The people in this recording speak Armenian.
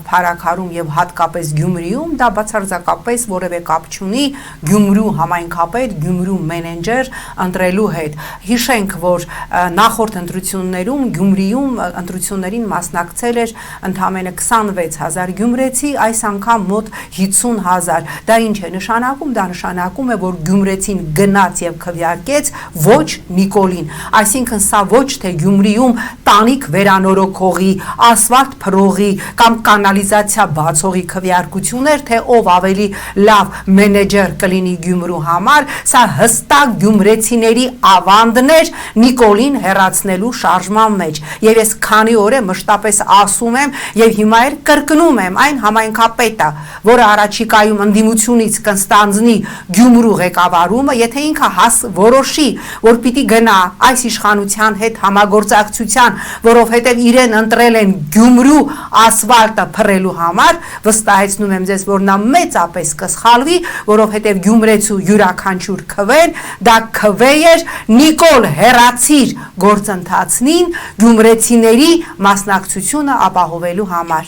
Փարաքարում եւ հատկապես Գյումրիում դա բացարձակապես որևէ կապ չունի Գյումրու համայնքապետ, Գյումրու մենեջեր ընտրելու հետ։ Հիշենք, որ նախորդ ընտրություններում Գյումրիում ընտրություններին մասնակցել էր ընդամենը 26000 գյումրեցի, այս անգամ մոտ 50000։ Դա ինչ է նշանակում։ Դա նշանակում է, որ գյումրեցին գնաց եւ քվեարկեց ոչ Նիկոլին։ Այսինքն սա ոչ թե Գյումրիում տանիք վերանորոգողի, ասֆալտ փռողի կամ կանալիզացիա բացողի քվեարկություններ, թե ով ավելի լավ մենեջեր կլինի Գյումրու համար, սա հստակ գյումրեցիների ավանդն էր Նիկոլին հեռացնելու շարժման մեջ։ Եվ ես քանի օր է մշտապես ասում եմ եւ հիմա էլ կրկնում եմ այն համայնքապետը, որը առաջիկայում ընդդիմությունից կստանձնի Գյումրու ղեկավարումը, եթե ինքը որոշի, որ պիտի գնա այս իշխանության հետ համագործակցության, որովհետեւ իրեն ընտրել են Գյումրու ասֆալտը փռելու համար, վստահեցնում եմ ձեզ, որ նա մեծապես կսխալվի, որովհետև գյումրեցու յուրաքանչյուր քվեն դա քվե էր Նիկոլ հեռացիր գործընթացին գյումրեցիների մասնակցությունը ապահովելու համար։